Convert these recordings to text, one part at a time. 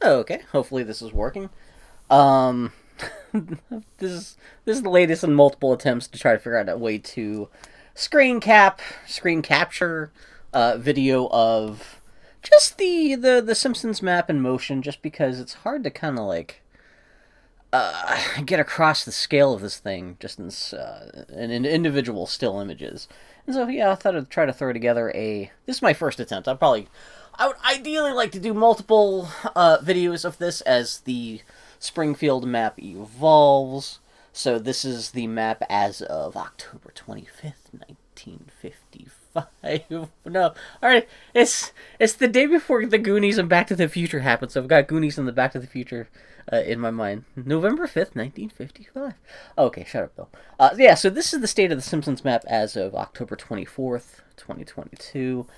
Okay, hopefully this is working. Um, this is the latest in multiple attempts to try to figure out a way to screen capture video of just the Simpsons map in motion, just because it's hard to kind of like get across the scale of this thing just in individual still images. And so yeah, I thought I'd try to throw together a. This is my first attempt. I would ideally like to do multiple videos of this as the Springfield map evolves. So this is the map as of October 25th, 1955. No, all right, it's the day before the Goonies and Back to the Future happened. So I've got Goonies and the Back to the Future in my mind. November 5th, 1955. Okay, shut up, Bill. Yeah, so this is the state of the Simpsons map as of October 24th, 2022.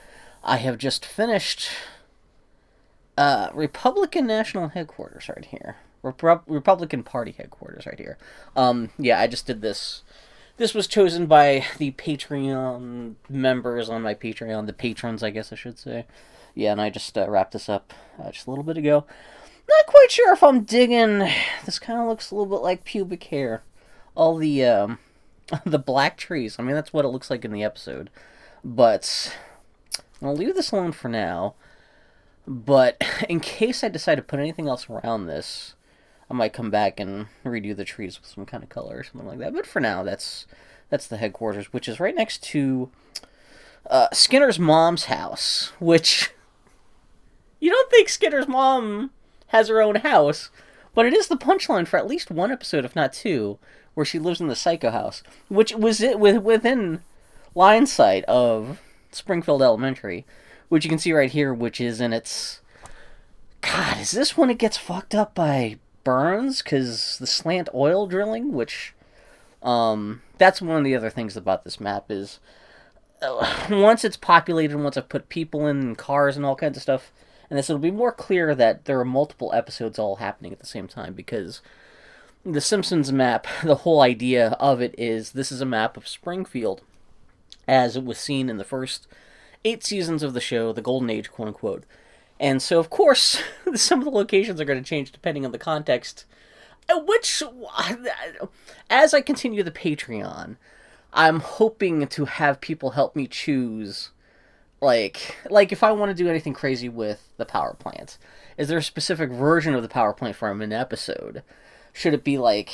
I have just finished Republican National Headquarters right here. Republican Party Headquarters right here. Yeah, I just did this. This was chosen by the Patreon members on my Patreon, the patrons, I guess I should say. Yeah, and I just wrapped this up just a little bit ago. Not quite sure if I'm digging. This kind of looks a little bit like pubic hair. All the the black trees. I mean, that's what it looks like in the episode. But I'll leave this alone for now. But in case I decide to put anything else around this, I might come back and redo the trees with some kind of color or something like that. But for now, that's the headquarters, which is right next to Skinner's mom's house. Which you don't think Skinner's mom has her own house, but it is the punchline for at least one episode, if not two, where she lives in the Psycho house, which was within line sight of Springfield Elementary, which you can see right here, which is in its. God, is this when it gets fucked up by burns? Because the slant oil drilling, which. That's one of the other things about this map is. Once it's populated, once I've put people in and cars and all kinds of stuff, and this, it'll be more clear that there are multiple episodes all happening at the same time, because the Simpsons map, the whole idea of it is this is a map of Springfield as it was seen in the first 8 seasons of the show, the Golden Age, quote unquote. And so, of course, some of the locations are going to change depending on the context. Which, as I continue the Patreon, I'm hoping to have people help me choose, like if I want to do anything crazy with the power plant. Is there a specific version of the power plant from an episode? Should it be like,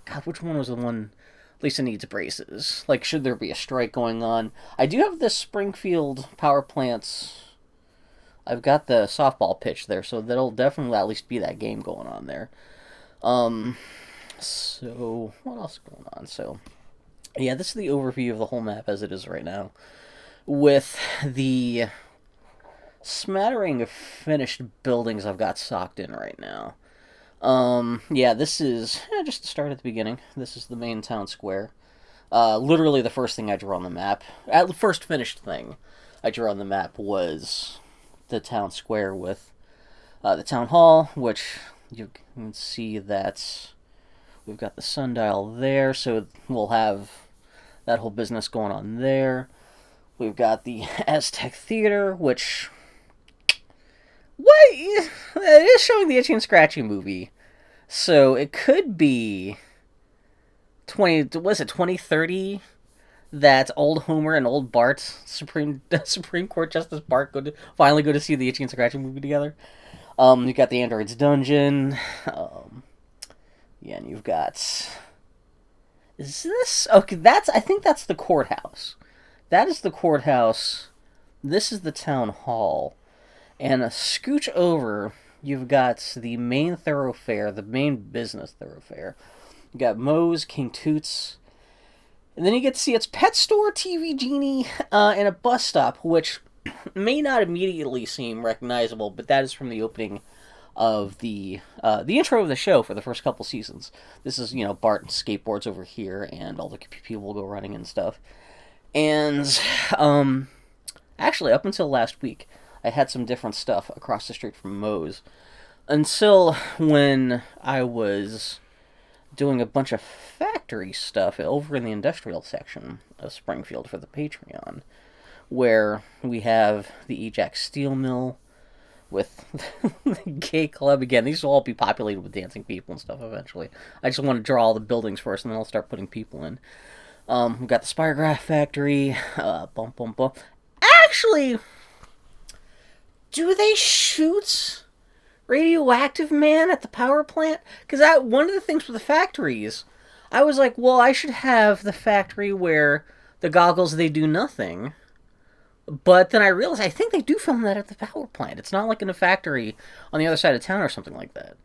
God, which one was the one Lisa needs braces? Like, should there be a strike going on? I do have this Springfield power plant's. I've got the softball pitch there, so that'll definitely at least be that game going on there. So what else is going on? So, yeah, this is the overview of the whole map as it is right now, with the smattering of finished buildings I've got socked in right now. Yeah, this is just to start at the beginning. This is the main town square. Literally the first thing I drew on the map, the first finished thing I drew on the map was the town square with the town hall, which you can see that we've got the sundial there, so we'll have that whole business going on there. We've got the Aztec Theater, which it is showing the Itchy and Scratchy movie, so it could be 2030 that old Homer and old Bart, Supreme Court Justice Bart, finally go to see the Itchy and Scratchy movie together. You've got the Android's Dungeon. Yeah, and you've got. Is this okay? I think that's the courthouse. That is the courthouse. This is the town hall, and a scooch over, you've got the main thoroughfare, the main business thoroughfare. You got Moe's, King Toots, and then you get to see its pet store, TV Genie, and a bus stop, which may not immediately seem recognizable, but that is from the opening of the intro of the show for the first couple seasons. This is, Bart skateboards over here, and all the people go running and stuff. And, actually, up until last week, I had some different stuff across the street from Moe's. Until when I was doing a bunch of factory stuff over in the industrial section of Springfield for the Patreon, where we have the Ajax Steel Mill, with the gay club again. These will all be populated with dancing people and stuff eventually. I just want to draw all the buildings first, and then I'll start putting people in. We've got the Spirograph Factory. Bum bum bum. Actually, do they shoot Radioactive Man at the power plant? Because one of the things with the factories, I was like, well, I should have the factory where the goggles, they do nothing. But then I realized I think they do film that at the power plant. It's not like in a factory on the other side of town or something like that.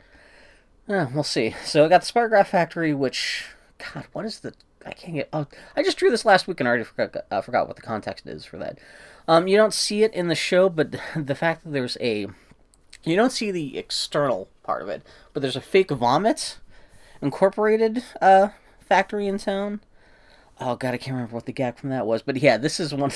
We'll see. So I got the Spirograph Factory, which, God, what is the... I can't get... Oh, I just drew this last week and I already forgot what the context is for that. You don't see it in the show, but the fact that there's a... You don't see the external part of it, but there's a fake vomit incorporated factory in town. Oh, God, I can't remember what the gag from that was. But yeah, this is one...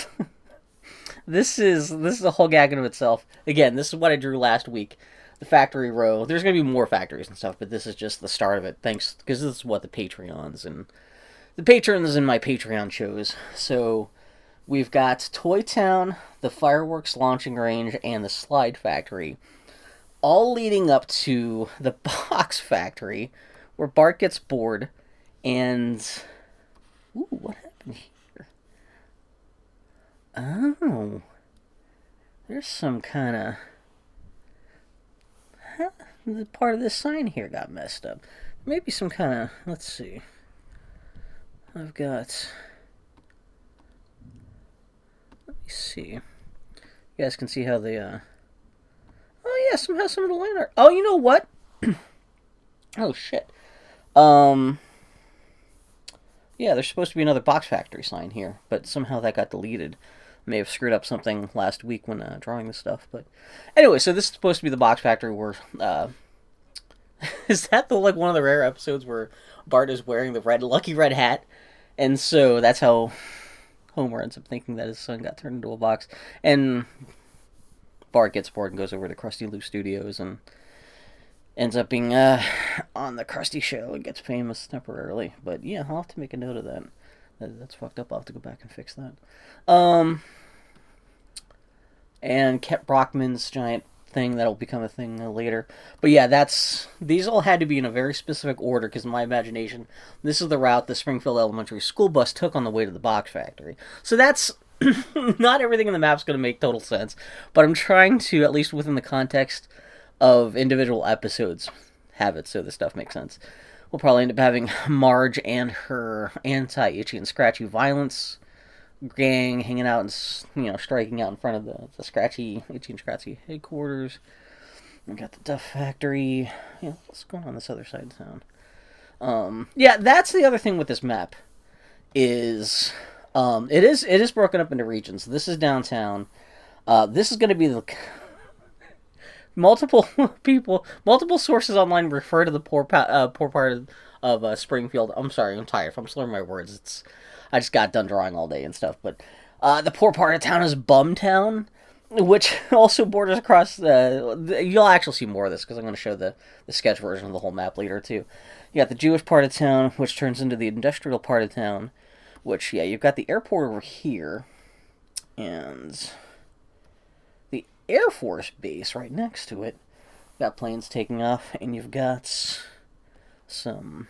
This is a whole gag in of itself. Again, this is what I drew last week. The factory row. There's going to be more factories and stuff, but this is just the start of it. Thanks, because this is what the patrons and my Patreon chose. So we've got Toy Town, the fireworks launching range, and the slide factory, all leading up to the box factory, where Bart gets bored, and ooh, what happened here? Oh, there's some kind of... The part of this sign here got messed up. Maybe some kind of... Let's see. I've got... Let me see. You guys can see how they... Oh, yeah, somehow some of the line art... Oh, you know what? Oh, shit. Yeah, there's supposed to be another box factory sign here, but somehow that got deleted. May have screwed up something last week when drawing this stuff, but anyway, so this is supposed to be the box factory where is that one of the rare episodes where Bart is wearing the lucky red hat, and so that's how Homer ends up thinking that his son got turned into a box, and Bart gets bored and goes over to Krusty Lou Studios and ends up being on the Krusty Show and gets famous temporarily. But yeah, I'll have to make a note of that. That's fucked up. I'll have to go back and fix that. And Ket Brockman's giant thing that'll become a thing later. But yeah, these all had to be in a very specific order because in my imagination, this is the route the Springfield Elementary School bus took on the way to the box factory. So that's not everything in the map's going to make total sense, but I'm trying to, at least within the context of individual episodes, have it so this stuff makes sense. We'll probably end up having Marge and her anti-Itchy and Scratchy violence gang hanging out and, striking out in front of the Scratchy, Itchy and Scratchy headquarters. We got the Duff Factory. What's going on this other side of town? Yeah, that's the other thing with this map is it is broken up into regions. This is downtown. This is going to be the... Multiple sources online refer to the poor part of Springfield. I'm sorry, I'm tired. If I'm slurring my words, I just got done drawing all day and stuff. But the poor part of town is Bumtown, which also borders across you'll actually see more of this because I'm going to show the sketch version of the whole map later too. You got the Jewish part of town, which turns into the industrial part of town, which, yeah, you've got the airport over here, and the Air Force base right next to it. Got planes taking off, and you've got some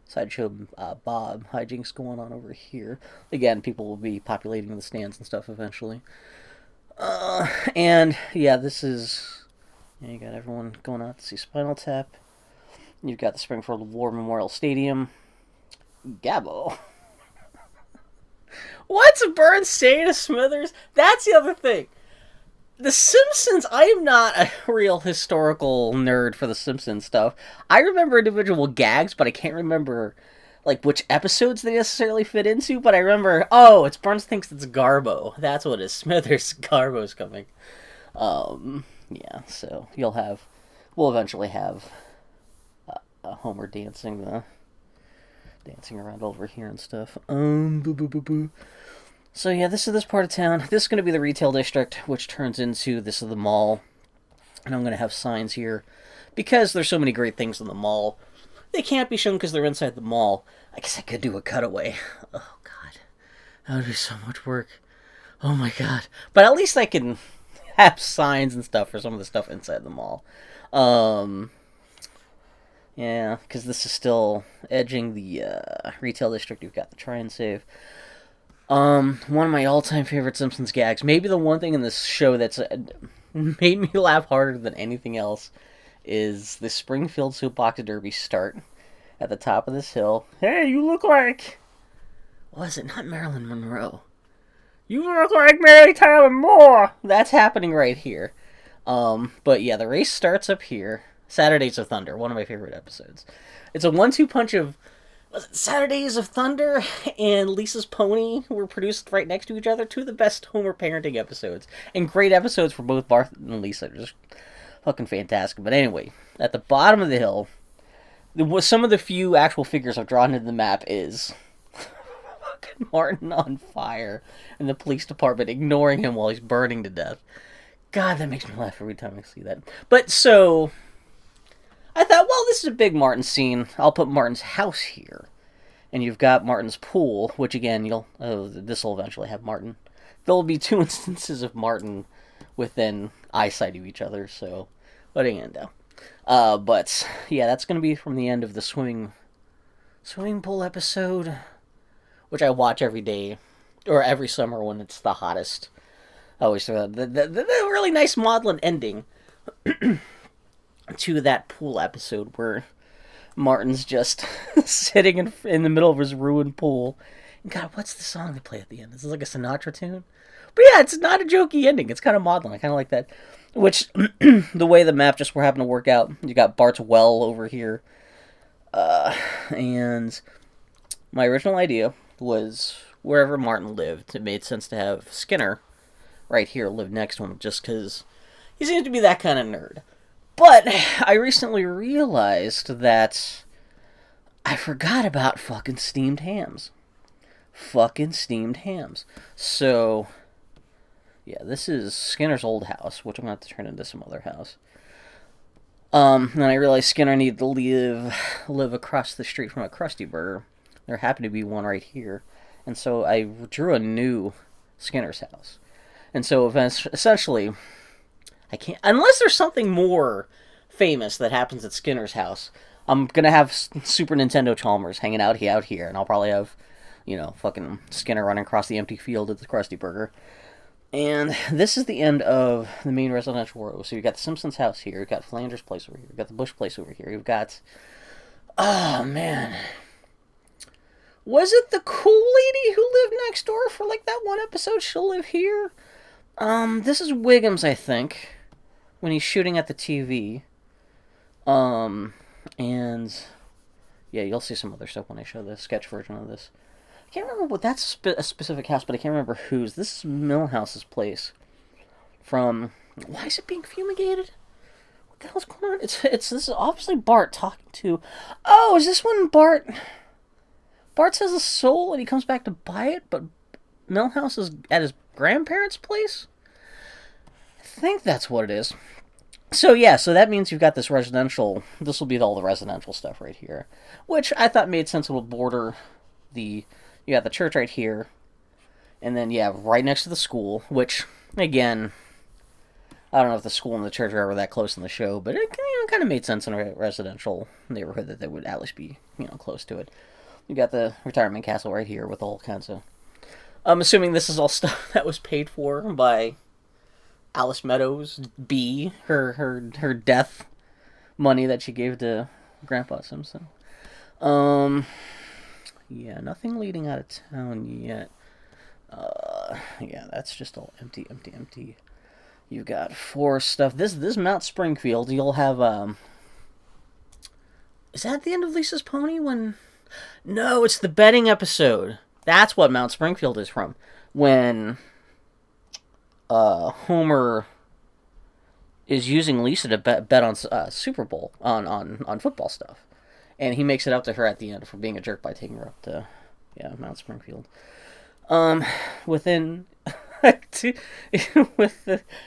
Sideshow Bob hijinks going on over here. Again, people will be populating the stands and stuff eventually. And, yeah, this is... you got everyone going out to see Spinal Tap. You've got the Springfield War Memorial Stadium. Gabbo. What's Burns saying to Smithers? That's the other thing. The Simpsons, I am not a real historical nerd for the Simpsons stuff. I remember individual gags, but I can't remember which episodes they necessarily fit into, but I remember, it's Burns thinks it's Garbo. That's what it is. Smithers, Garbo's coming. Yeah, so we'll eventually have Homer dancing around over here and stuff. So yeah, this is this part of town. This is going to be the retail district, which turns into this is the mall. And I'm going to have signs here. Because there's so many great things in the mall, they can't be shown because they're inside the mall. I guess I could do a cutaway. Oh, God. That would be so much work. Oh, my God. But at least I can have signs and stuff for some of the stuff inside the mall. Um, yeah, because this is still edging the retail district. You've got the try and save. One of my all-time favorite Simpsons gags, maybe the one thing in this show that's made me laugh harder than anything else, is the Springfield Soapbox Derby start at the top of this hill. Hey, you look like... What was it? Not Marilyn Monroe. You look like Mary Tyler Moore! That's happening right here. But yeah, the race starts up here. Saturdays of Thunder, one of my favorite episodes. It's a 1-2 punch of... Was it Saturdays of Thunder and Lisa's Pony were produced right next to each other? Two of the best Homer parenting episodes. And great episodes for both Bart and Lisa. Just fucking fantastic. But anyway, at the bottom of the hill, some of the few actual figures I've drawn into the map is fucking Martin on fire and the police department ignoring him while he's burning to death. God, that makes me laugh every time I see that. But so... I thought, well, this is a big Martin scene. I'll put Martin's house here. And you've got Martin's pool, which again, this will eventually have Martin. There'll be 2 instances of Martin within eyesight of each other, so what are you gonna do? But yeah, that's gonna be from the end of the swimming pool episode, which I watch every day, or every summer when it's the hottest. I always throw the really nice maudlin ending to that pool episode where Martin's just sitting in the middle of his ruined pool. And God, what's the song they play at the end? Is this like a Sinatra tune? But yeah, it's not a jokey ending. It's kind of maudlin. I kind of like that. Which, the way the map just happened to work out, you got Bart's well over here. And my original idea was wherever Martin lived, it made sense to have Skinner right here live next to him just because he seems to be that kind of nerd. But I recently realized that I forgot about fucking steamed hams. So, yeah, this is Skinner's old house, which I'm going to have to turn into some other house. And I realized Skinner needed to live across the street from a Krusty Burger. There happened to be one right here. And so I drew a new Skinner's house. And so essentially... I can't, unless there's something more famous that happens at Skinner's house. I'm gonna have Super Nintendo Chalmers hanging out here, and I'll probably have, fucking Skinner running across the empty field at the Krusty Burger. And this is the end of the main residential row. So you've got the Simpsons house here, you've got Flanders' place over here, you've got the Bush place over here, you've got... Oh, man. Was it the cool lady who lived next door for, that one episode? She'll live here? This is Wiggums, I think, when he's shooting at the TV. And yeah, you'll see some other stuff when I show the sketch version of this. I can't remember what that's a specific house, but I can't remember whose. This is Millhouse's place. Why is it being fumigated? What the hell's going on? This is obviously Bart talking to... Oh, is this when Bart has a soul and he comes back to buy it, but Millhouse is at his grandparents' place? I think that's what it is. So yeah, so that means you've got this residential... This will be all the residential stuff right here. Which I thought made sense. It will border the... You got the church right here. And then, yeah, right next to the school. Which, again... I don't know if the school and the church are ever that close in the show. But it kind of made sense in a residential neighborhood that they would at least be, close to it. You got the retirement castle right here with all kinds of... I'm assuming this is all stuff that was paid for by... Alice Meadows, B, her death money that she gave to Grandpa Simpson. Yeah, nothing leading out of town yet. Yeah, that's just all empty. You've got forest stuff. This Mount Springfield, you'll have, is that the end of Lisa's Pony when... No, it's the betting episode. That's what Mount Springfield is from. When... Homer is using Lisa to bet on Super Bowl on football stuff, and he makes it up to her at the end for being a jerk by taking her up to Mount Springfield. Within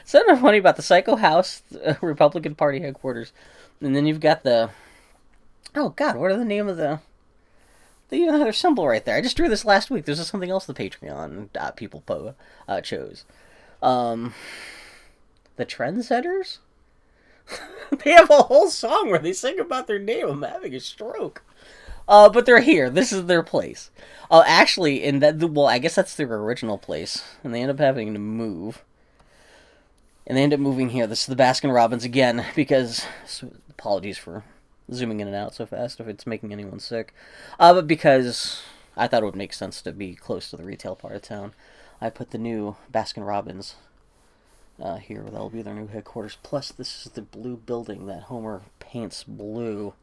something funny about the Psycho House, Republican Party headquarters, and then you've got the what are the name of the... They even have their symbol right there. I just drew this last week. There's something else the Patreon people chose. The Trendsetters? They have a whole song where they sing about their name. I'm having a stroke. But they're here. This is their place. Actually, in that, well, I guess that's their original place, and they end up having to move. And they end up moving here. This is the Baskin Robbins again, because apologies for zooming in and out so fast if it's making anyone sick. But because I thought it would make sense to be close to the retail part of town, I put the new Baskin Robbins here. That'll be their new headquarters. Plus, this is the blue building that Homer paints blue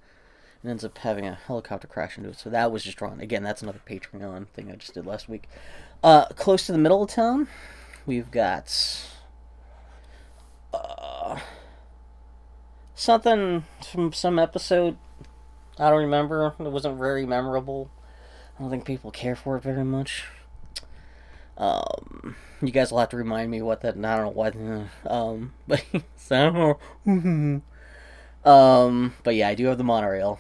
and ends up having a helicopter crash into it. So that was just drawn. Again, that's another Patreon thing I just did last week. Close to the middle of town, we've got something from some episode. I don't remember. It wasn't very memorable. I don't think people care for it very much. You guys will have to remind me what that. I don't know what. But so, but yeah, I do have the monorail,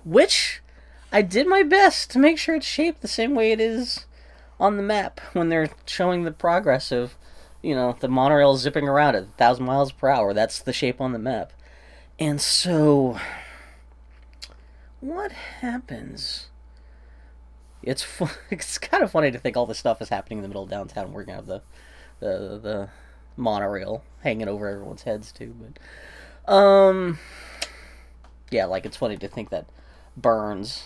which I did my best to make sure it's shaped the same way it is on the map when they're showing the progress of, the monorail zipping around at 1,000 miles per hour. That's the shape on the map. And so, what happens? It's kind of funny to think all this stuff is happening in the middle of downtown. We're gonna have the monorail hanging over everyone's heads too. But yeah, like it's funny to think that Burns.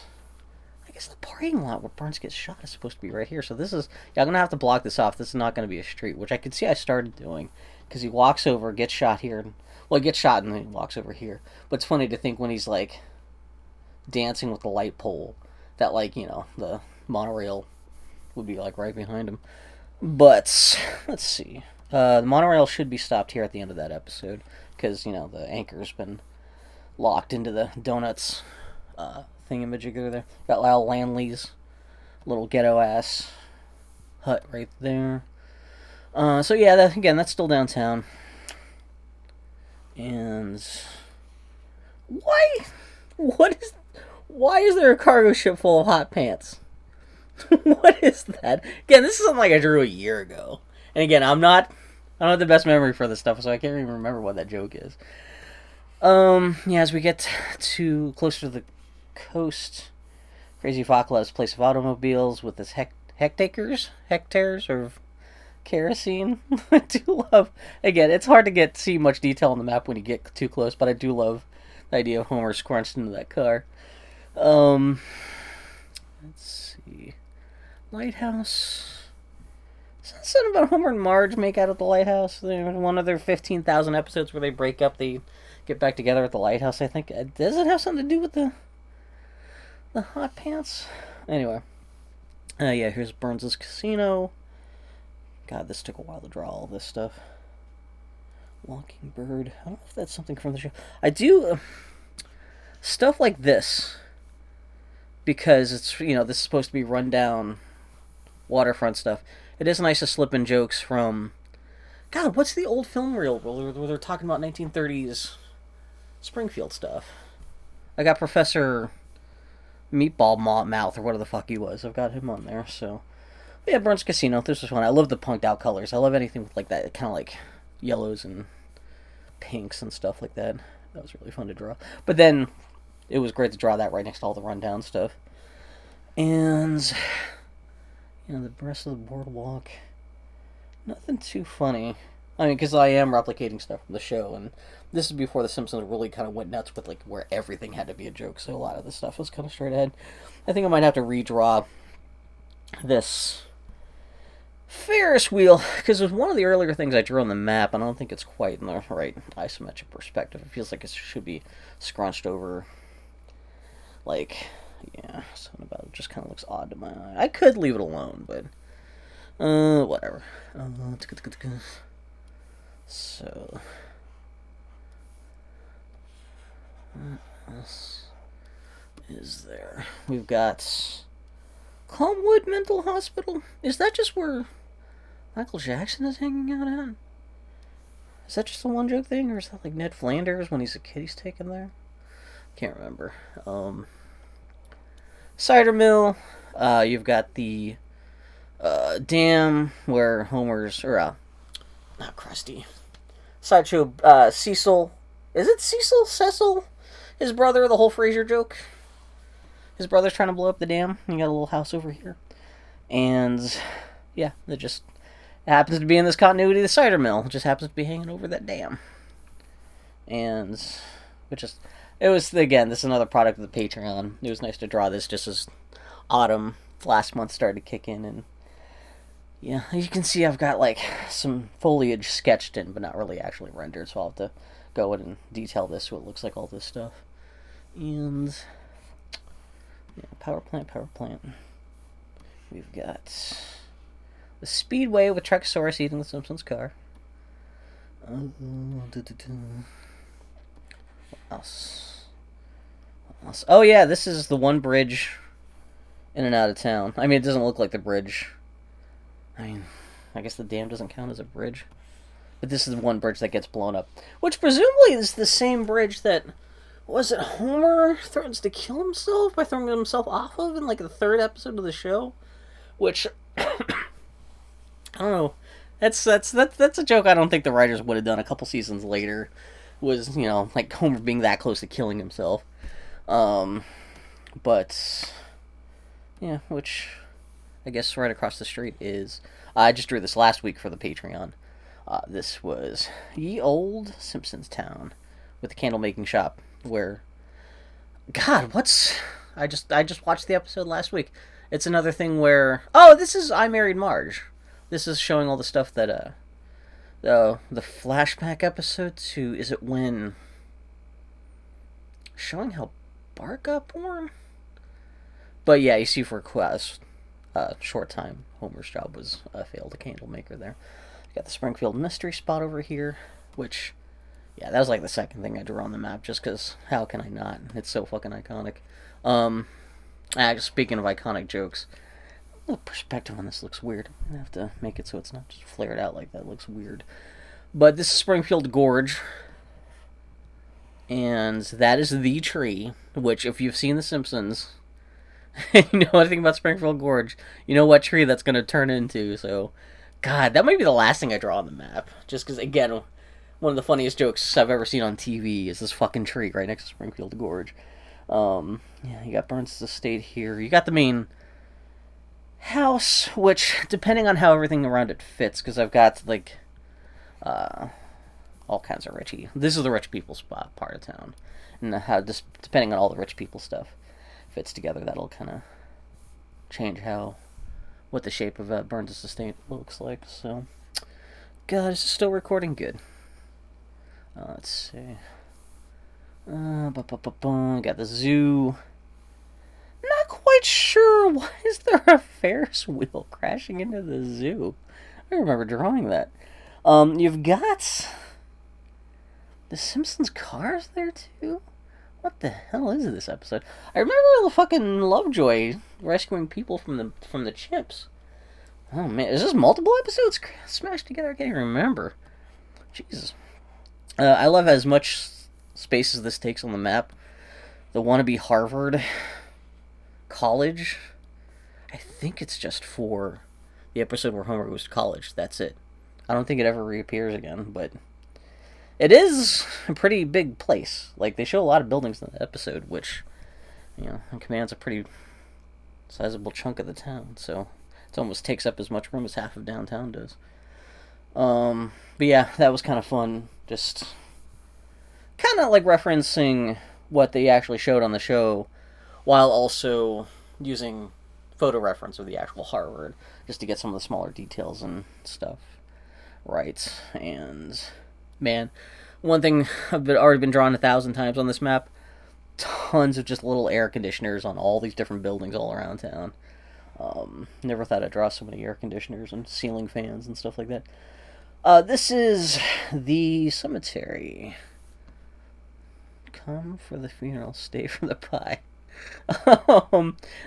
I guess the parking lot where Burns gets shot is supposed to be right here. So this is I'm gonna have to block this off. This is not gonna be a street, which I could see I started doing because he walks over, gets shot here. Well, he gets shot and then he walks over here. But it's funny to think when he's like dancing with the light pole that the monorail would be like right behind him. But let's see. The monorail should be stopped here at the end of that episode because the anchor's been locked into the donuts thingamajigger there. Got Lyle Landley's little ghetto ass hut right there. So yeah, that's still downtown. And why is there a cargo ship full of hot pants? What is that? Again, this is something like I drew a year ago. And again, I don't have the best memory for this stuff, so I can't even remember what that joke is. Yeah, as we get to closer to the coast, Crazy Fakala's place of automobiles with his hectares of kerosene. I do love, again, it's hard to see much detail on the map when you get too close, but I do love the idea of Homer scrunched into that car. Let's see. Lighthouse. Is that something about Homer and Marge make out at the lighthouse? One of their 15,000 episodes where they break up, they get back together at the lighthouse, I think. Does it have something to do with the hot pants? Anyway. Yeah, here's Burns' casino. God, this took a while to draw all this stuff. Walking Bird. I don't know if that's something from the show. I do stuff like this because it's this is supposed to be rundown waterfront stuff. It is nice to slip in jokes from God. What's the old film reel where they're talking about 1930s Springfield stuff? I got Professor Meatball Mouth or whatever the fuck he was. I've got him on there. So but yeah, Burns Casino. This was fun. I love the punked out colors. I love anything with like that kind of like yellows and pinks and stuff like that. That was really fun to draw. But then it was great to draw that right next to all the rundown stuff. And the rest of the boardwalk, nothing too funny. I mean, because I am replicating stuff from the show, and this is before the Simpsons really kind of went nuts with like where everything had to be a joke. So a lot of the stuff was kind of straight ahead. I think I might have to redraw this Ferris wheel, because it was one of the earlier things I drew on the map, and I don't think it's quite in the right isometric perspective. It feels like it should be scrunched over, like, yeah, something about it just kind of looks odd to my eye. I could leave it alone, but, whatever. So, what else is there? We've got Calmwood Mental Hospital. Is that just where Michael Jackson is hanging out at? Is that just a one joke thing, or is that like Ned Flanders when he's a kid he's taken there? Can't remember. Cider Mill. You've got the dam where Homer's, or not Krusty. Sideshow, Cecil. Is it Cecil? Cecil? His brother, the whole Frasier joke. His brother's trying to blow up the dam. He got a little house over here. And, yeah, it happens to be in this continuity of the cider mill. It just happens to be hanging over that dam. And, it was, again, this is another product of the Patreon. It was nice to draw this just as autumn last month started to kick in. And, yeah, you can see I've got, like, some foliage sketched in, but not really actually rendered. So I'll have to go in and detail this so it looks like all this stuff. And, yeah, power plant. We've got the Speedway with Truckosaurus eating the Simpsons car. What else? Oh, yeah, this is the one bridge in and out of town. I mean, it doesn't look like the bridge. I mean, I guess the dam doesn't count as a bridge. But this is the one bridge that gets blown up. Which presumably is the same bridge that... Was it Homer threatens to kill himself by throwing himself off of in, like, the third episode of the show? Which... I don't know. That's a joke I don't think the writers would have done a couple seasons later. Was, like Homer being that close to killing himself. But... Yeah, which... I guess right across the street is... I just drew this last week for the Patreon. This was Ye Old Simpsons Town with the candle making shop where God, I just watched the episode last week. It's another thing where this is I Married Marge. This is showing all the stuff that the flashback episode to is it when showing how Bart got born? But yeah, you see for a short time Homer's job was failed a candle maker there. Got the Springfield mystery spot over here, which, yeah, that was like the second thing I drew on the map, just because how can I not? It's so fucking iconic. Speaking of iconic jokes, the perspective on this looks weird. I'm gonna have to make it so it's not just flared out like that. It looks weird. But this is Springfield Gorge, and that is the tree, which, if you've seen The Simpsons, and you know anything about Springfield Gorge, you know what tree that's going to turn into, so... God, that might be the last thing I draw on the map. Just because, again, one of the funniest jokes I've ever seen on TV is this fucking tree right next to Springfield Gorge. Yeah, you got Burns' estate here. You got the main house, which, depending on how everything around it fits, because I've got, like, all kinds of richy. This is the rich people spot part of town. And how, just depending on all the rich people stuff fits together, that'll kind of change what the shape of Burns' estate looks like. So, God, is it still recording? Good. Let's see. Got the zoo. Not quite sure. Why is there a Ferris wheel crashing into the zoo? I remember drawing that. You've got the Simpsons cars there too. What the hell is this episode? I remember the fucking Lovejoy rescuing people from the chips. Oh man, is this multiple episodes smashed together? I can't even remember. Jesus. I love as much space as this takes on the map. The wannabe Harvard college. I think it's just for the episode where Homer goes to college. That's it. I don't think it ever reappears again, but it is a pretty big place. Like, they show a lot of buildings in the episode, which, commands a pretty sizable chunk of the town, so it almost takes up as much room as half of downtown does. But yeah, that was kind of fun. Just kind of like referencing what they actually showed on the show, while also using photo reference of the actual Harvard, just to get some of the smaller details and stuff right. And man, one thing I've already been drawn 1,000 times on this map, tons of just little air conditioners on all these different buildings all around town. Never thought I'd draw so many air conditioners and ceiling fans and stuff like that. This is the cemetery. Come for the funeral, stay for the pie.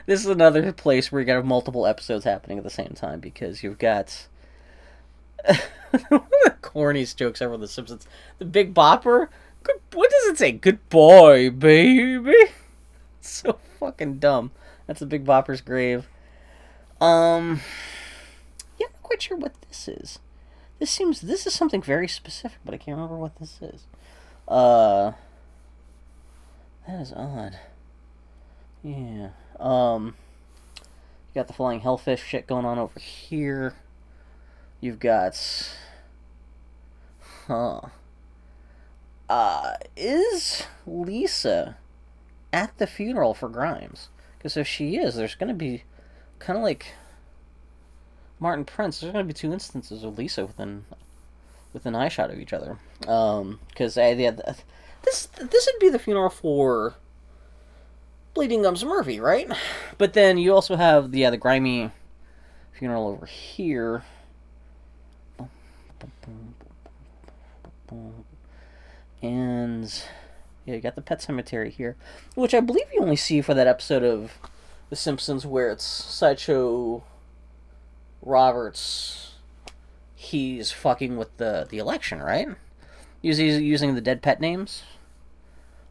This is another place where you got multiple episodes happening at the same time, because you've got one of the corniest jokes ever on The Simpsons. The Big Bopper. What does it say? Goodbye, baby. It's so fucking dumb. That's the Big Bopper's grave. Yeah, I'm not quite sure what this is. This is something very specific, but I can't remember what this is. Uh, that is odd. Yeah. You got the flying hellfish shit going on over here. You've got, huh? Is Lisa at the funeral for Grimes? Because if she is, there's gonna be kind of like Martin Prince. There's gonna be two instances of Lisa within eye shot of each other. Because this would be the funeral for Bleeding Gums Murphy, right? But then you also have the grimy funeral over here. And yeah, you got the pet cemetery here, which I believe you only see for that episode of The Simpsons where it's Sideshow Roberts. He's fucking with the election, right? He's using the dead pet names.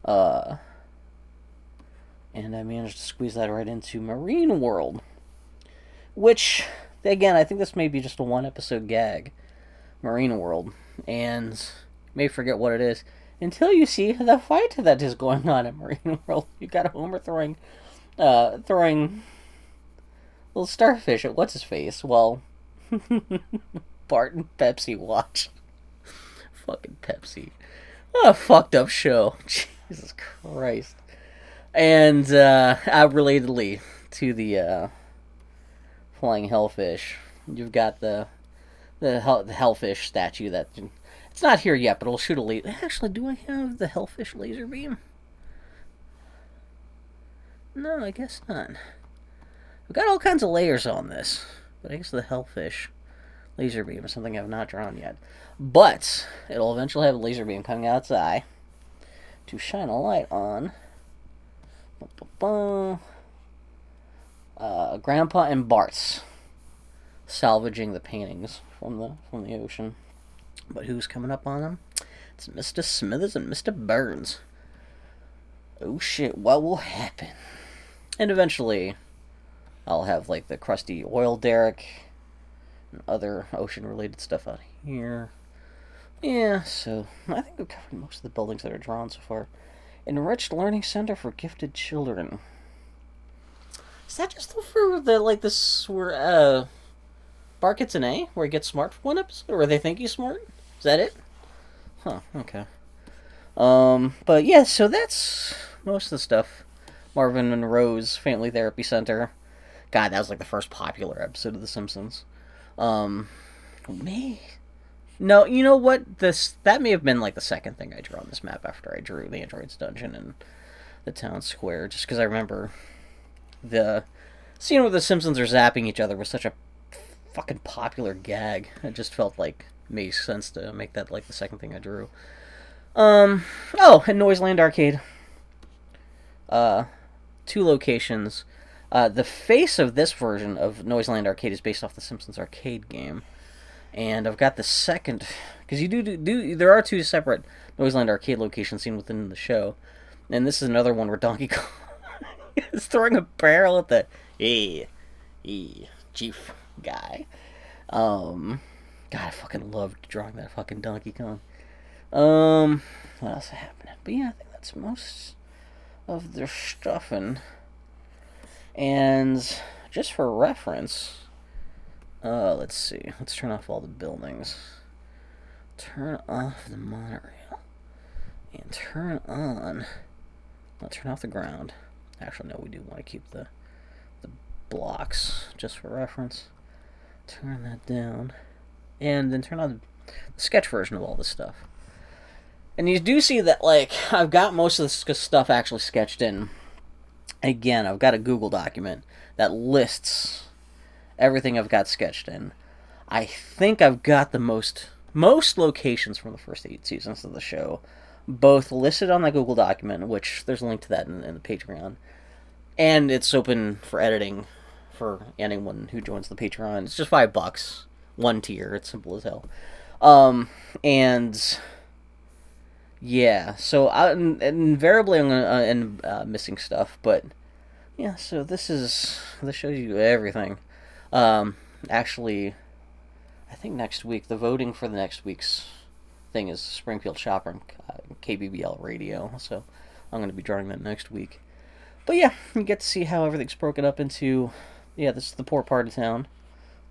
And I managed to squeeze that right into Marine World, which, again, I think this may be just a one episode gag. Marine World, and you may forget what it is until you see the fight that is going on in Marine World. You got Homer throwing little starfish at what's his face. Well, Bart and Pepsi watch. Fucking Pepsi. What a fucked up show. Jesus Christ. And relatedly to the flying hellfish, you've got the hellfish statue that it's not here yet, but it'll shoot a laser. Actually, do I have the hellfish laser beam? No, I guess not. We've got all kinds of layers on this, but I guess the hellfish laser beam is something I've not drawn yet. But it'll eventually have a laser beam coming out its eye to shine a light on Grandpa and Bart's salvaging the paintings from the ocean. But who's coming up on them? It's Mr. Smithers and Mr. Burns. Oh shit, what will happen? And eventually, I'll have like the crusty oil derrick and other ocean-related stuff out here. Yeah, so I think we've covered most of the buildings that are drawn so far. Enriched Learning Center for Gifted Children. Is that just for this where Bart gets an A, where he gets smart for one episode, or they think he's smart? Is that it? Huh, okay. But yeah, so that's most of the stuff. Marvin Monroe's Family Therapy Center. God, that was like the first popular episode of The Simpsons. No, you know what? That may have been like the second thing I drew on this map after I drew the Android's Dungeon and the town square, just because I remember the scene where the Simpsons are zapping each other was such a fucking popular gag. It just felt like it made sense to make that like the second thing I drew. And Noiseland Arcade. 2 locations. The face of this version of Noiseland Arcade is based off the Simpsons arcade game. And I've got the second, because you do there are 2 separate Noiseland Arcade locations seen within the show. And this is another one where Donkey Kong is throwing a barrel at the chief guy. God, I fucking loved drawing that fucking Donkey Kong. What else happened? But yeah, I think that's most of their stuffing. And just for reference, let's see. Let's turn off all the buildings. Turn off the monorail. And turn on... Let's turn off the ground. Actually, no, we do want to keep the blocks, just for reference. Turn that down. And then turn on the sketch version of all this stuff. And you do see that, like, I've got most of this stuff actually sketched in. Again, I've got a Google document that lists everything I've got sketched in. I think I've got the most locations from the first 8 seasons of the show, both listed on that Google document, which there's a link to that in the Patreon. And it's open for editing for anyone who joins the Patreon. It's just $5, 1 tier. It's simple as hell. And yeah, so invariably I'm gonna end missing stuff, but yeah. So this shows you everything. Actually, I think next week, the voting for the next week's thing is Springfield Shopper and KBBL Radio, so I'm going to be drawing that next week. But yeah, you get to see how everything's broken up into, yeah, this is the poor part of town.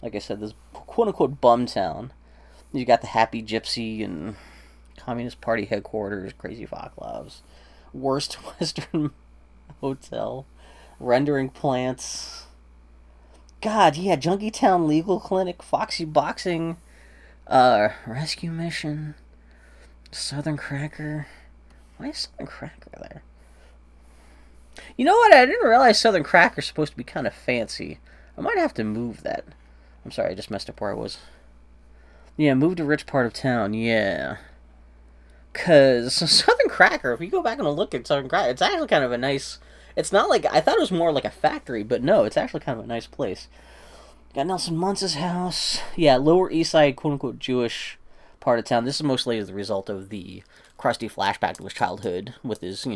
Like I said, this quote-unquote bum town. You got the Happy Gypsy and Communist Party headquarters, Crazy Vaclavs, Worst Western Hotel, Rendering Plants. God, yeah, Junkietown Legal Clinic, Foxy Boxing, Rescue Mission, Southern Cracker. Why is Southern Cracker there? You know what? I didn't realize Southern Cracker's supposed to be kind of fancy. I might have to move that. I'm sorry, I just messed up where I was. Yeah, move to rich part of town, yeah. Because Southern Cracker, if you go back and look at Southern Cracker, it's actually kind of a nice... It's not like... I thought it was more like a factory, but no, it's actually kind of a nice place. Got Nelson Muntz's house. Yeah, Lower East Side, quote-unquote, Jewish part of town. This is mostly as the result of the crusty flashback to his childhood with his,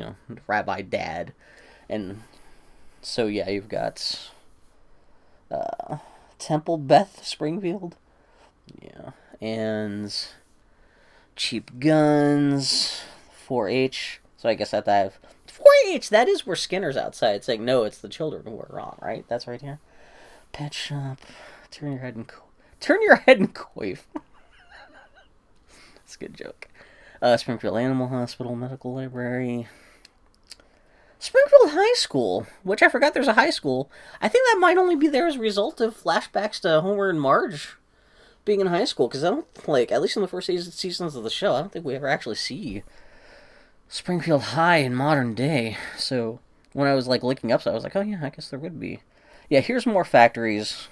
rabbi dad. And so, yeah, you've got Temple Beth Springfield. Yeah, and cheap guns, 4-H. So I guess that I have 4-H. That is where Skinner's outside saying, "No, it's the children who are wrong." Right? That's right here. Pet shop. Turn your head and coif. That's a good joke. Springfield Animal Hospital, Medical Library. Springfield High School, which I forgot there's a high school. I think that might only be there as a result of flashbacks to Homer and Marge being in high school, because I don't, at least in the first seasons of the show, I don't think we ever actually see Springfield High in modern day. So when I was, looking up, so I was like, oh yeah, I guess there would be. Yeah, here's more factories.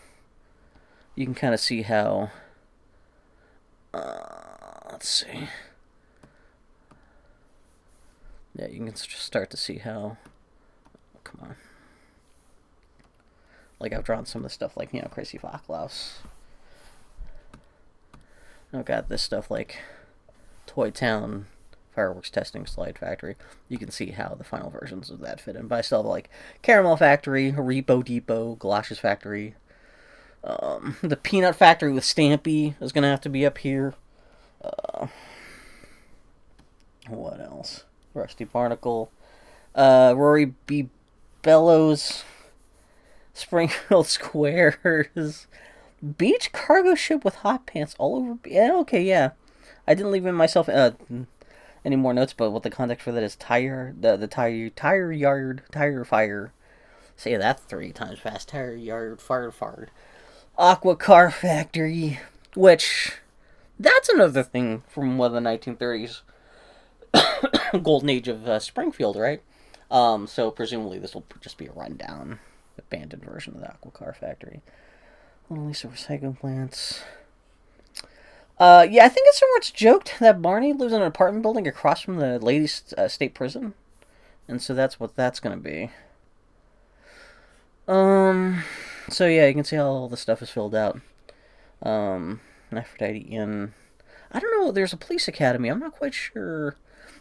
You can kind of see how, let's see. Yeah, you can start to see how, come on. I've drawn some of the stuff Crazy Vaclavs. I've got this stuff like Toy Town, Fireworks Testing, Slide Factory. You can see how the final versions of that fit in. But I still have Caramel Factory, Repo Depot, Galoshes Factory. The Peanut Factory with Stampy is going to have to be up here. What else? Rusty Barnacle. Rory B. Bellows. Springfield Squares. Beach cargo ship with hot pants all over. Yeah, okay, yeah. I didn't leave in myself any more notes, but what the context for that is the tire yard, tire fire. Say that 3 times fast. Tire yard, fire. Aqua Car Factory, which that's another thing from one of the 1930s golden age of Springfield, right? So presumably this will just be a rundown, abandoned version of the Aqua Car Factory. Lisa recycling plants. Yeah, I think it's somewhere it's joked that Barney lives in an apartment building across from the ladies' state prison, and so that's what that's gonna be. So yeah, you can see how all the stuff is filled out. Aphrodite Inn. I don't know. There's a police academy. I'm not quite sure.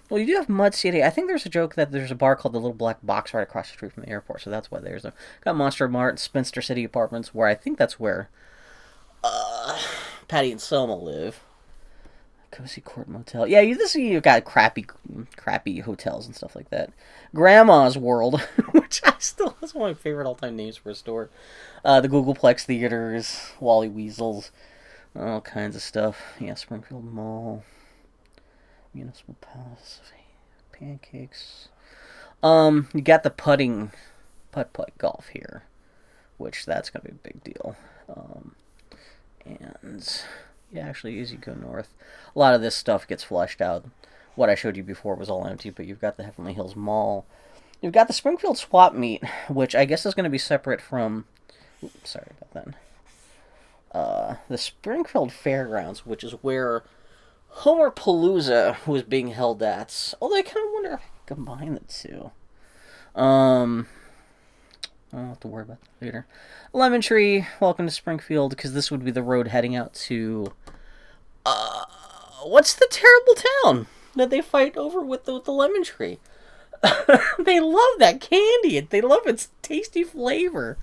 Well, you do have Mud City. I think there's a joke that there's a bar called the Little Black Box right across the street from the airport, so that's why there's a... Got Monster Mart, Spinster City Apartments, where I think that's where Patty and Selma live. Cozy Court Motel. Yeah, you've got crappy hotels and stuff like that. Grandma's World, which is one of my favorite all-time names for a store. The Googleplex Theaters, Wally Weasels, all kinds of stuff. Yeah, Springfield Mall. Municipal Palace, pancakes. You got the putt golf here, which that's gonna be a big deal. And yeah, actually, as you go north, a lot of this stuff gets flushed out. What I showed you before was all empty, but you've got the Heavenly Hills Mall. You've got the Springfield Swap Meet, which I guess is going to be separate from... Oops, sorry about that. The Springfield Fairgrounds, which is where Homer Palooza was being held at. Although I kind of wonder if I can combine the two. I'll have to worry about that later. Lemon Tree, welcome to Springfield, because this would be the road heading out to... what's the terrible town that they fight over with the Lemon Tree? They love that candy. They love its tasty flavor.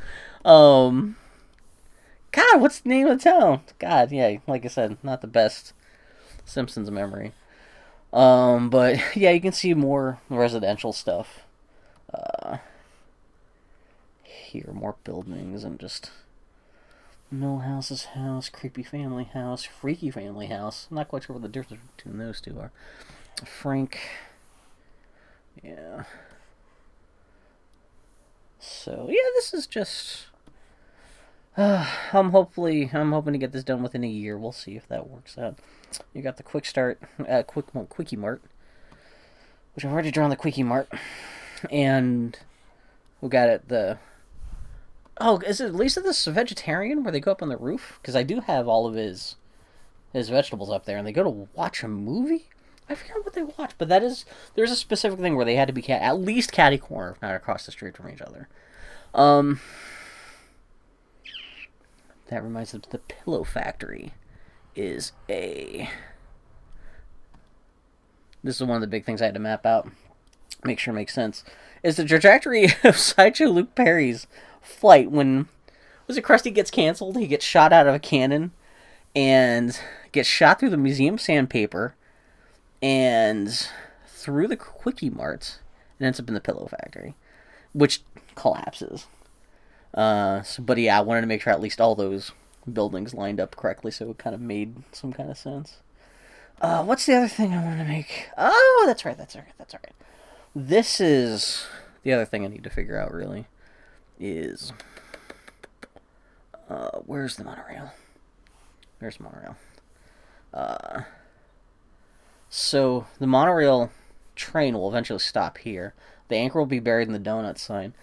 God, God, what's the name of the town? God, yeah, like I said, not the best Simpsons memory. But yeah, you can see more residential stuff. Here, more buildings and just Millhouse's house, creepy family house, freaky family house. I'm not quite sure what the difference between those two are. Frank, yeah. So yeah, this is just. I'm hoping to get this done within a year. We'll see if that works out. You got the quick start, quickie mart, which I've already drawn the quickie mart, and we got it the. Oh, is it at least this vegetarian where they go up on the roof? Because I do have all of his vegetables up there, and they go to watch a movie. I forget what they watch, but there's a specific thing where they had to be at least catty corner, if not across the street from each other. That reminds us, the Pillow Factory is a. This is one of the big things I had to map out, make sure it makes sense. Is the trajectory of Sideshow Luke Perry's flight when Krusty gets canceled? He gets shot out of a cannon and gets shot through the museum sandpaper and through the Quickie Mart and ends up in the Pillow Factory, which collapses. But yeah, I wanted to make sure at least all those buildings lined up correctly, so it kind of made some kind of sense. What's the other thing I wanted to make? Oh, that's right. This is the other thing I need to figure out, really, is, where's the monorail? There's the monorail. So the monorail train will eventually stop here. The anchor will be buried in the donut sign.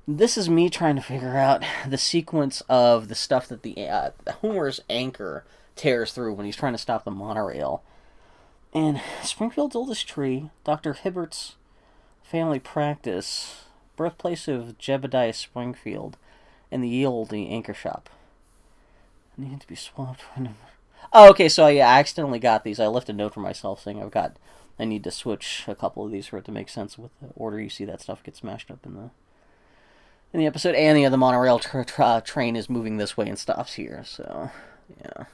This is me trying to figure out the sequence of the stuff that the Homer's anchor tears through when he's trying to stop the monorail. And Springfield's oldest tree, Dr. Hibbert's family practice, birthplace of Jebediah Springfield, and the Yieldy anchor shop. Need to be swapped for number. Oh, okay, so yeah, I accidentally got these. I left a note for myself saying I need to switch a couple of these for it to make sense with the order you see that stuff gets smashed up in the episode. And the monorail train is moving this way and stops here, so yeah.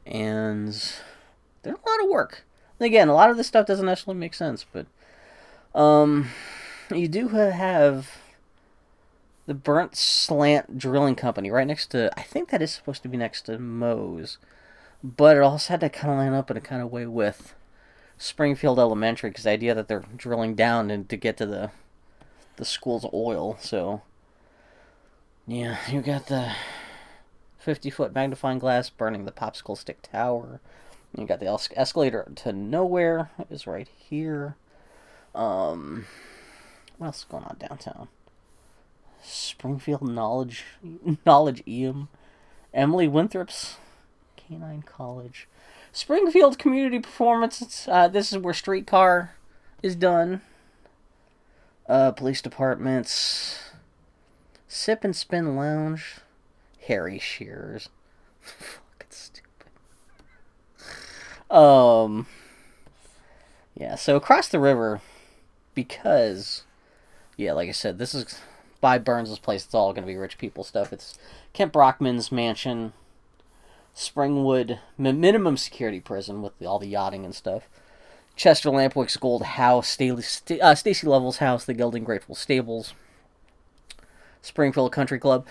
And there's a lot of work. Again, a lot of this stuff doesn't actually make sense, but you do have the Burnt Slant Drilling Company right next to, I think that is supposed to be next to Moe's, but it also had to kind of line up in a kind of way with Springfield Elementary, because the idea that they're drilling down and to get to the school's oil. So yeah, you got the 50-foot magnifying glass burning the popsicle stick tower. You got the escalator to nowhere is right here. What else is going on downtown? Springfield Knowledge EM, Emily Winthrop's Canine College, Springfield Community Performance. This is where Streetcar is done. Police departments, Sip and Spin Lounge, Harry Shearers. Fucking stupid. Yeah. So across the river, because yeah, like I said, this is by Burns' place. It's all going to be rich people stuff. It's Kent Brockman's mansion, Springwood minimum security prison with all the yachting and stuff, Chester Lampwick's Gold House, Stacy Lovell's house, the Gelding Grateful Stables, Springfield Country Club.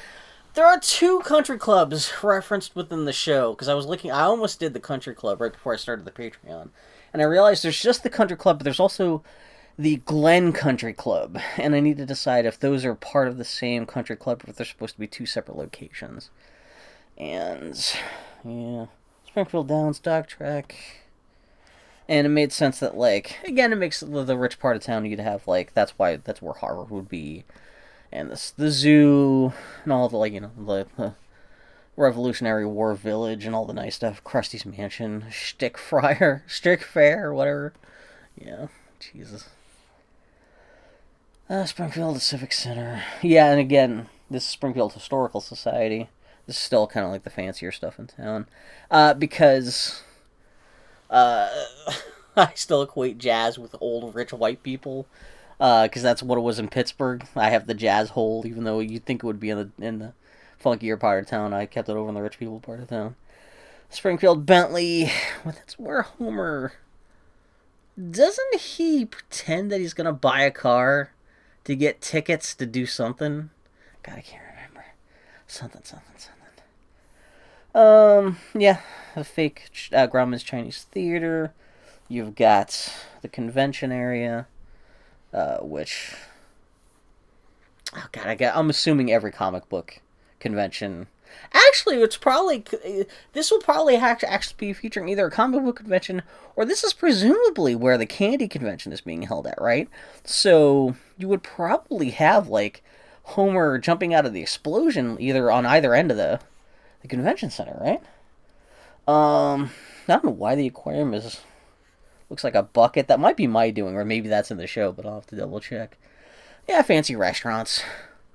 There are 2 country clubs referenced within the show, because I almost did the country club right before I started the Patreon, and I realized there's just the country club, but there's also the Glen Country Club, and I need to decide if those are part of the same country club or if they're supposed to be 2 separate locations. And yeah, Springfield Downs Dog Track. And it made sense that, like, again, it makes the rich part of town you'd have, like, that's where Harvard would be, and the zoo, and all the, like, the Revolutionary War Village, and all the nice stuff, Krusty's Mansion, Stick Fair, or whatever. Yeah, Jesus. Springfield Civic Center. Yeah, and again, this is Springfield Historical Society. This is still kind of like the fancier stuff in town. Because I still equate jazz with old, rich white people. Because that's what it was in Pittsburgh. I have the jazz hole, even though you'd think it would be in the funkier part of town. I kept it over in the rich people part of town. Springfield Bentley. Well, that's where Homer... Doesn't he pretend that he's going to buy a car to get tickets to do something? God, I can't remember. Something. Yeah. A fake Grauman's Chinese Theater. You've got the convention area, which... Oh, God, I'm assuming every comic book convention... Actually, it's probably... This will probably actually be featuring either a comic book convention, or this is presumably where the candy convention is being held at, right? So, you would probably have, like, Homer jumping out of the explosion either on either end of the convention center, right? I don't know why the aquarium looks like a bucket. That might be my doing, or maybe that's in the show, but I'll have to double check. Yeah, fancy restaurants.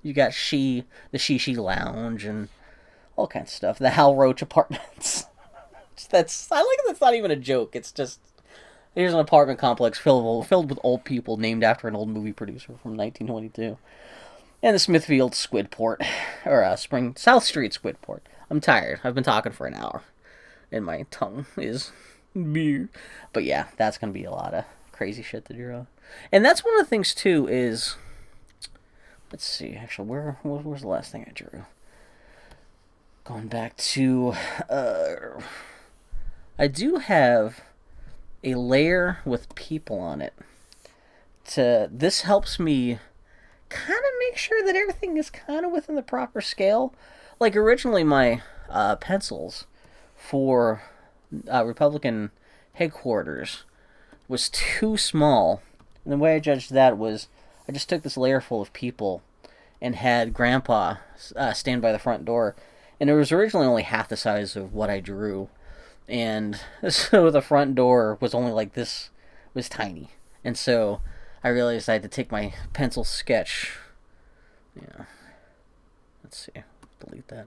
You got the Shishi Lounge and all kinds of stuff. The Hal Roach Apartments. I like that's not even a joke. It's just here's an apartment complex filled with old people named after an old movie producer from 1922. And the Smithfield Squidport, or South Street Squidport. I'm tired. I've been talking for an hour, and my tongue is... But yeah, that's gonna be a lot of crazy shit to draw. And that's one of the things too is... Let's see, actually, where's the last thing I drew? Going back to... I do have a layer with people on it. This helps me kind of make sure that everything is kind of within the proper scale. Like, originally my pencils for Republican headquarters was too small. And the way I judged that was I just took this layer full of people and had Grandpa stand by the front door. And it was originally only half the size of what I drew. And so the front door was only like this, was tiny. And so I realized I had to take my pencil sketch. Yeah. Let's see. Delete that.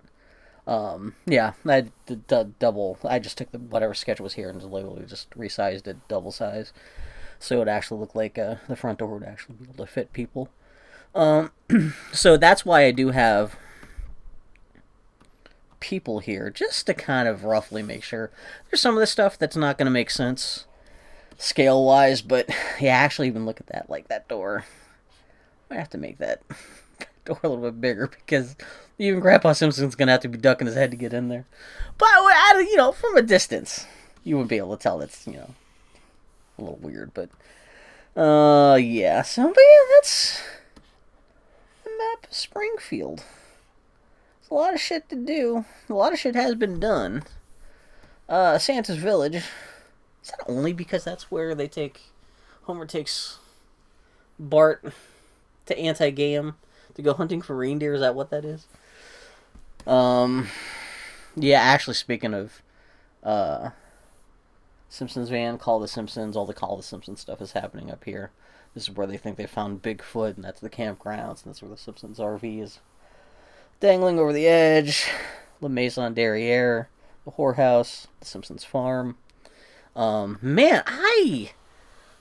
Yeah, I did double. I just took whatever sketch was here and literally just resized it double size. So it actually looked like the front door would actually be able to fit people. So that's why I do have people here, just to kind of roughly make sure. There's some of the stuff that's not going to make sense scale-wise, but yeah, actually even look at that, like that door. I have to make that door a little bit bigger because even Grandpa Simpson's going to have to be ducking his head to get in there. But, from a distance, you wouldn't be able to tell that's, a little weird, but, yeah. So, but yeah, that's the map of Springfield. There's a lot of shit to do. A lot of shit has been done. Santa's Village. Is that only because that's where Homer takes Bart to anti-gay him to go hunting for reindeer? Is that what that is? Yeah, actually, speaking of, Simpsons van, Call the Simpsons, all the Call the Simpsons stuff is happening up here. This is where they think they found Bigfoot, and that's the campgrounds, and that's where the Simpsons RV is dangling over the edge. La Maison Derriere, the whorehouse, the Simpsons farm. Man, I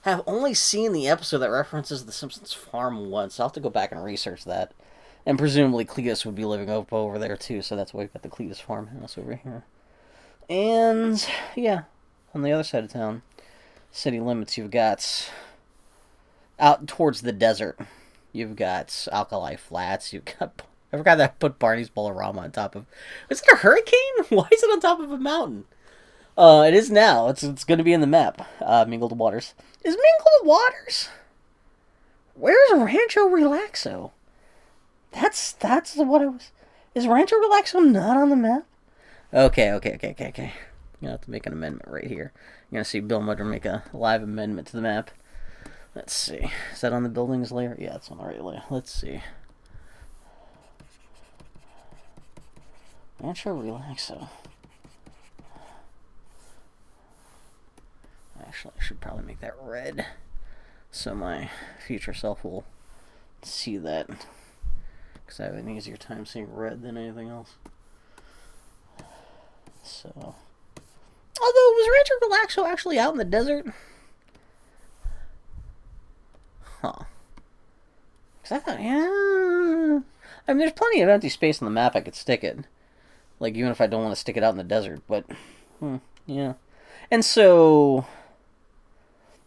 have only seen the episode that references the Simpsons farm once. I'll have to go back and research that. And presumably Cletus would be living up over there too, so that's why we've got the Cletus farmhouse over here. And, yeah, on the other side of town, city limits, you've got, out towards the desert, you've got Alkali Flats, you've got, I forgot that I put Barney's Bolorama on top of, is it a hurricane? Why is it on top of a mountain? It is now. It's going to be in the map. Mingled Waters. Is Mingled Waters? Where's Rancho Relaxo? That's what I was... Is Rancho Relaxo not on the map? Okay. I'm going to have to make an amendment right here. You're going to see Bill Mudder make a live amendment to the map. Let's see. Is that on the buildings layer? Yeah, it's on the right layer. Let's see. Rancho Relaxo. Actually, I should probably make that red so my future self will see that, because I have an easier time seeing red than anything else. So, although, was Rancho Relaxo actually out in the desert? Huh. Because I thought, yeah, I mean, there's plenty of empty space on the map I could stick it. Like, even if I don't want to stick it out in the desert, but... yeah. And so...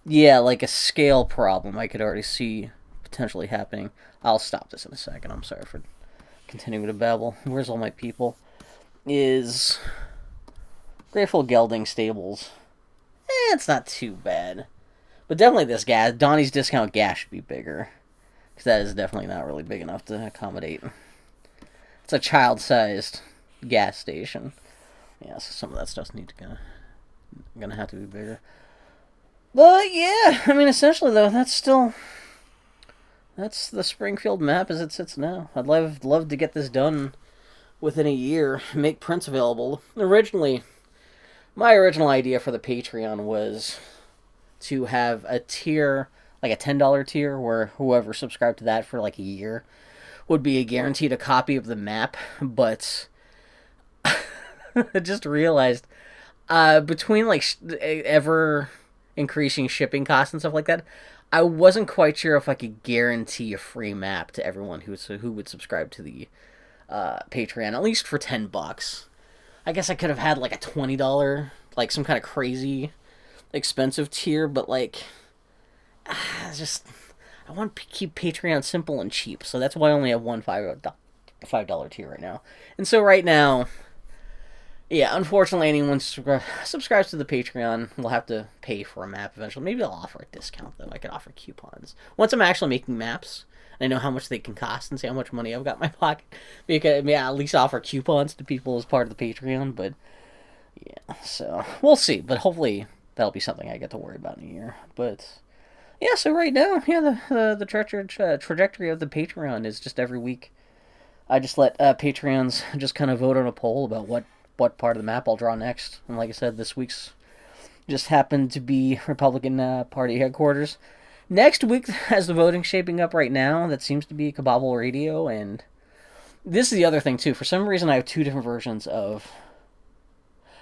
Yeah, like a scale problem I could already see potentially happening. I'll stop this in a second. I'm sorry for continuing to babble. Where's all my people? Is... Grateful Gelding Stables. It's not too bad. But definitely this gas, Donnie's Discount Gas should be bigger. Because that is definitely not really big enough to accommodate. It's a child-sized gas station. Yeah, so some of that stuff's gonna have to be bigger. But yeah, I mean, essentially though, that's the Springfield map as it sits now. I'd love to get this done within a year. Make prints available. My original idea for the Patreon was to have a tier, like a $10 tier, where whoever subscribed to that for like a year would be guaranteed a copy of the map. But I just realized between like ever increasing shipping costs and stuff like that, I wasn't quite sure if I could guarantee a free map to everyone who would subscribe to the Patreon, at least for $10. I guess I could have had like a $20, like some kind of crazy expensive tier, but like, just I want to keep Patreon simple and cheap, so that's why I only have one $5 tier right now. And so right now, yeah, unfortunately, anyone subscribes to the Patreon will have to pay for a map eventually. Maybe I'll offer a discount, though. I could offer coupons. Once I'm actually making maps, I know how much they can cost and see how much money I've got in my pocket. Maybe I can at least offer coupons to people as part of the Patreon, but yeah, so we'll see. But hopefully that'll be something I get to worry about in a year. But yeah, so right now, yeah, the trajectory of the Patreon is just every week. I just let Patreons just kind of vote on a poll about what part of the map I'll draw next. And like I said, this week's just happened to be Republican Party headquarters. Next week, as the voting's shaping up right now, that seems to be Kabobble Radio. And this is the other thing, too. For some reason, I have two different versions of...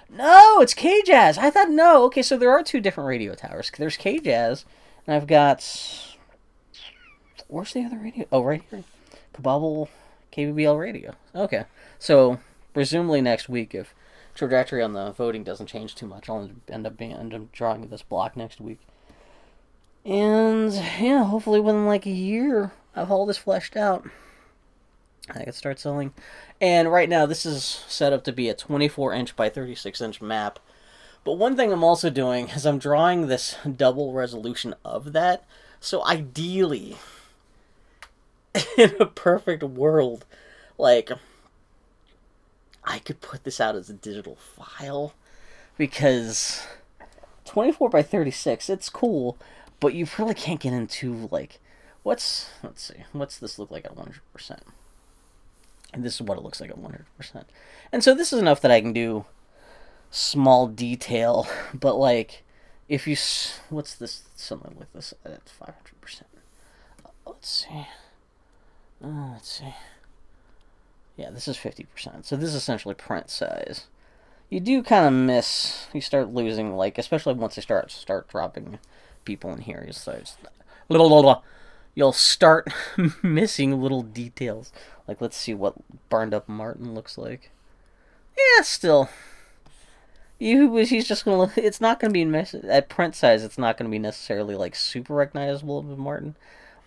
No, it's K-Jazz! I thought, no. Okay, so there are two different radio towers. There's K-Jazz, and I've got... Where's the other radio? Oh, right here. Kabobble KBBL Radio. Okay, so... Presumably next week, if trajectory on the voting doesn't change too much, I'll end up drawing this block next week. And yeah, hopefully within like a year, I've all this fleshed out. I can start selling. And right now, this is set up to be a 24-inch by 36-inch map. But one thing I'm also doing is I'm drawing this double resolution of that. So ideally, in a perfect world, like... I could put this out as a digital file, because 24 by 36, it's cool, but you really can't get into, like, let's see, what's this look like at 100%? And this is what it looks like at 100%. And so this is enough that I can do small detail, but, like, if you, what's this, something like this at 500%? Let's see. Let's see. Yeah, this is 50%. So this is essentially print size. You do kind of miss. You start losing, like, especially once they start dropping people in here. You'll start missing little details. Like, let's see what burned up Martin looks like. Yeah, still. He's just gonna. It's not gonna be at print size. It's not gonna be necessarily like super recognizable of Martin,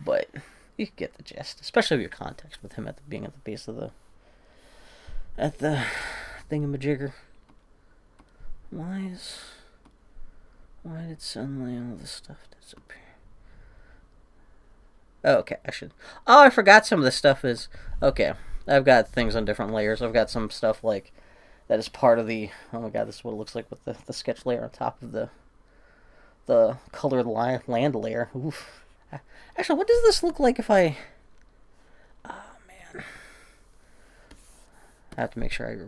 but you get the gist. Especially your context with him being at the base of the. At the thingamajigger. Why did suddenly all this stuff disappear? Oh, okay, I forgot some of this stuff is... Okay, I've got things on different layers. I've got some stuff like... That is part of the... Oh my god, this is what it looks like with the sketch layer on top of the colored land layer. Oof. Actually, what does this look like if I... I have to make sure I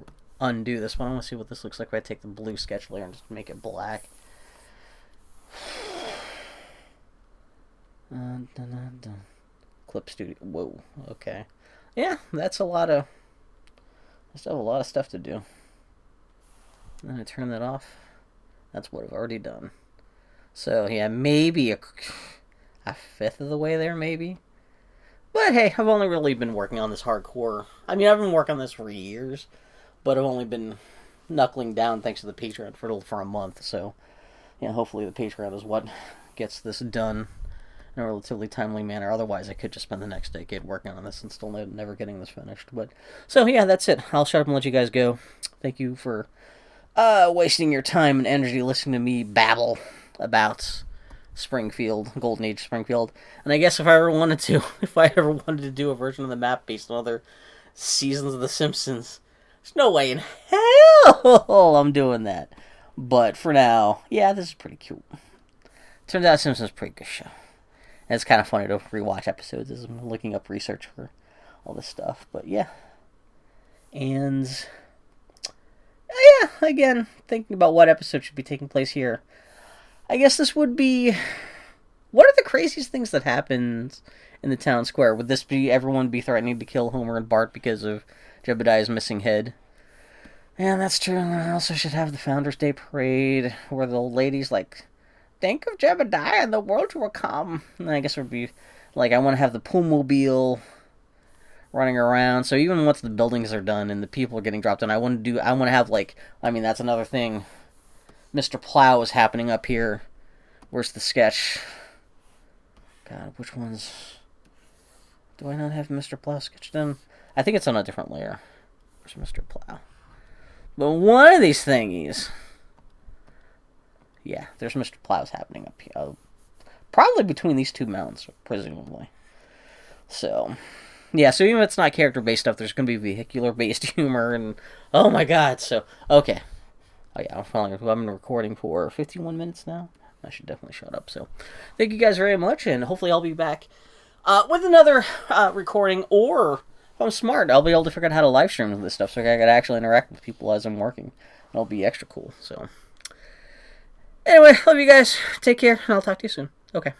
undo this one. I want to see what this looks like if I take the blue sketch layer and just make it black. Clip Studio. Whoa. Okay. Yeah, that's a lot of... I still have a lot of stuff to do. And then I turn that off. That's what I've already done. So, yeah, maybe a fifth of the way there, maybe. But hey, I've only really been working on this hardcore. I mean, I've been working on this for years, but I've only been knuckling down thanks to the Patreon for a month. So, yeah, hopefully the Patreon is what gets this done in a relatively timely manner. Otherwise, I could just spend the next decade working on this and still never getting this finished. But so yeah, that's it. I'll shut up and let you guys go. Thank you for wasting your time and energy listening to me babble about Springfield, Golden Age Springfield. And I guess if I ever wanted to do a version of the map based on other seasons of The Simpsons, there's no way in hell I'm doing that. But for now, yeah, this is pretty cute. Turns out Simpsons is a pretty good show. And it's kind of funny to rewatch episodes as I'm looking up research for all this stuff. But yeah. And yeah, again, thinking about what episode should be taking place here. I guess this would be... What are the craziest things that happened in the town square? Would this be everyone be threatening to kill Homer and Bart because of Jebediah's missing head? And that's true. And I also should have the Founders Day Parade where the old lady's like, think of Jebediah and the world will come. And I guess it would be like, I want to have the Poommobile running around. So even once the buildings are done and the people are getting dropped in, I want to have like, I mean, that's another thing. Mr. Plow is happening up here. Where's the sketch? God, which ones? Do I not have Mr. Plow sketched in? I think it's on a different layer. Where's Mr. Plow? But one of these thingies... Yeah, there's Mr. Plow's happening up here. Probably between these two mountains, presumably. So... Yeah, so even if it's not character-based stuff, there's going to be vehicular-based humor, and... Oh my god, so... Okay. Oh yeah, I've been recording for 51 minutes now. I should definitely shut up. So, thank you guys very much, and hopefully I'll be back with another recording, or if I'm smart, I'll be able to figure out how to live stream this stuff so I can actually interact with people as I'm working. It'll be extra cool. So, anyway, love you guys. Take care, and I'll talk to you soon. Okay.